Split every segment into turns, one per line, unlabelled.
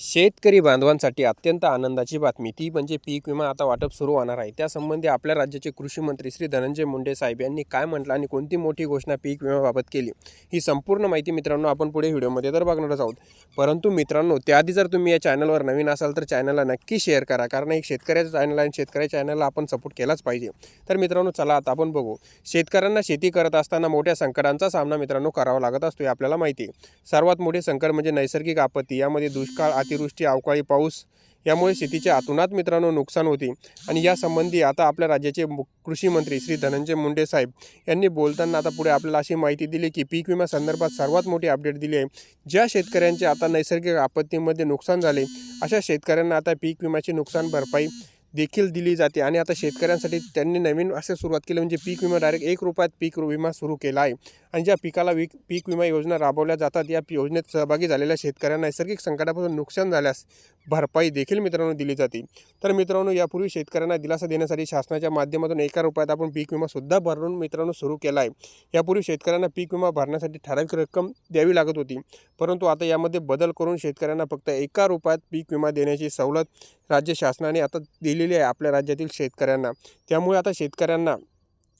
शेतकरी बांधवांसाठी अत्यंत आनंदाची बातमी ती म्हणजे पीक विमा आता वाटप सुरू होणार आहे। त्यासंबंधी आपल्या राज्याचे कृषी मंत्री श्री धनंजय मुंडे साहेब यांनी काय म्हटलं आणि कोणती मोठी घोषणा पीक विम्याबाबत केली, ही संपूर्ण माहिती मित्रांनो आपण पुढे व्हिडिओमध्ये तर बघणारच आहोत। परंतु मित्रांनो, त्याआधी जर तुम्ही या चॅनलवर नवीन असाल तर चॅनलला नक्की शेअर करा, कारण एक शेतकऱ्याचं चॅनल आहे आणि शेतकऱ्याच्या चॅनलला आपण सपोर्ट केलाच पाहिजे। तर मित्रांनो, चला आता आपण बघू। शेतकऱ्यांना शेती करत असताना मोठ्या संकटांचा सामना मित्रांनो करावा लागत असतो, आपल्याला माहिती आहे। सर्वात मोठे संकट म्हणजे नैसर्गिक आपत्ती, यामध्ये दुष्काळ, अतिवृष्टी, अवकाळी पाऊस यामुळे शेतीच्या अतोनात मित्रांनो नुकसान होते। आणि यासंबंधी आता आपल्या राज्याचे कृषी मंत्री श्री धनंजय मुंडे साहेब यांनी बोलताना आता पुढे आपल्याला अशी माहिती दिली की पीक विमा संदर्भात सर्वात मोठी अपडेट दिली आहे। ज्या शेतकऱ्यांचे आता नैसर्गिक आपत्तीमध्ये नुकसान झाले अशा शेतकऱ्यांना आता पीक विम्याची नुकसान भरपाई देखील दिली जाते। आणि आता शेतकऱ्यांसाठी त्यांनी नवीन असे सुरुवात केली, म्हणजे पीक विमा डायरेक्ट 1 रुपयात पीक विमा सुरू केला आहे। आणि ज्या पिकाला पीक विमा योजना राबवल्या जातात, या योजनेत सहभागी झालेल्या शेतकऱ्यांना नैसर्गिक संकटापासून नुकसान झाल्यास भरपाई देखील मित्रांनो दिली जाते। तर मित्रांनो, यापूर्वी शेतकऱ्यांना दिलासा देण्यासाठी शासनाच्या माध्यमातून 1 रुपयात आपण पीक विमा सुद्धा भरून मित्रांनो सुरू केला आहे। यापूर्वी शेतकऱ्यांना पीक विमा भरण्यासाठी ठराविक रक्कम द्यावी लागत होती, परंतु आता यामध्ये बदल करून शेतकऱ्यांना फक्त 1 रुपयात पीक विमा देण्याची सवलत राज्य शासनाने आता दिलेली आहे आपल्या राज्यातील शेतकऱ्यांना। त्यामुळे आता शेतकऱ्यांना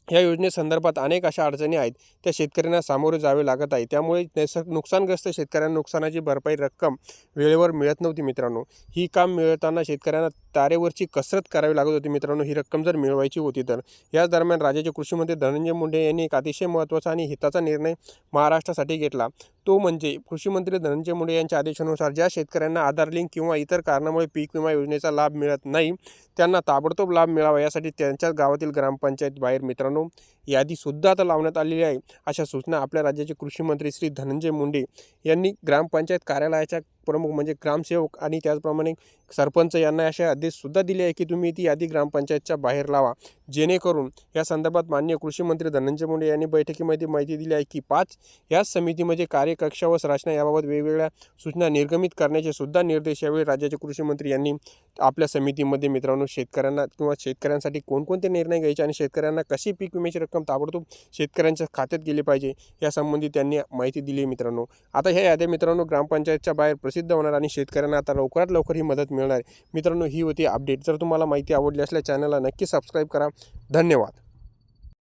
या योजनेसंदर्भात अनेक अशा अडचणी आहेत, त्या शेतकऱ्यांना सामोरे जावे लागत आहे। त्यामुळे नुकसानग्रस्त शेतकऱ्यांना नुकसानाची भरपाई रक्कम वेळेवर मिळत नव्हती मित्रांनो। ही काम मिळताना शेतकऱ्यांना तारेवरची कसरत करावी लागत होती मित्रांनो, ही रक्कम जर मिळवायची होती तर। याच दरम्यान राज्याचे कृषी मंत्री धनंजय मुंडे यांनी एक अतिशय महत्त्वाचा आणि हिताचा निर्णय महाराष्ट्रासाठी घेतला। तो म्हणजे कृषी मंत्री धनंजय मुंडे यांच्या आदेशानुसार ज्या शेतकऱ्यांना आधार लिंक किंवा इतर कारणामुळे पीक विमा योजनेचा लाभ मिळत नाही, त्यांना ताबडतोब लाभ मिळावा यासाठी त्यांच्या गावातील ग्रामपंचायत बाहेर मित्रांनो यादीसुद्धा आता लावण्यात आलेली आहे। अशा सूचना आपल्या राज्याचे कृषी मंत्री श्री धनंजय मुंडे यांनी ग्रामपंचायत कार्यालयाच्या प्रमुख म्हणजे ग्रामसेवक आणि त्याचप्रमाणे सरपंच यांना अशा आदेशसुद्धा दिले आहे की तुम्ही ती यादी ग्रामपंचायतच्या बाहेर लावा, जेणेकरून या संदर्भात माननीय कृषी मंत्री धनंजय मुंडे यांनी बैठकीमध्ये माहिती दिली आहे की 5 याच समितीमध्ये कार्यकक्ष व रचना याबाबत वेगवेगळ्या सूचना निर्गमित करण्याचे सुद्धा निर्देश यावेळी राज्याचे कृषी मंत्री यांनी आपल्या समितीमध्ये मित्रांनो शेतकऱ्यांना किंवा शेतकऱ्यांसाठी कोणकोणते निर्णय घ्यायचे आणि शेतकऱ्यांना कशी पीक विम्याची रक्कम ताबडतोब शेतकऱ्यांच्या खात्यात गेली पाहिजे यासंबंधी त्यांनी माहिती दिली मित्रांनो। आता ह्या याद्या मित्रांनो ग्रामपंचायतच्या बाहेर प्रसिद्ध होणार आणि शेतकऱ्यांना आता लवकरात लवकर ही मदत मिळणार मित्रांनो। ही होती अपडेट। जर तुम्हाला माहिती आवडली असल्यास चॅनलला नक्की सबस्क्राईब करा। धन्यवाद।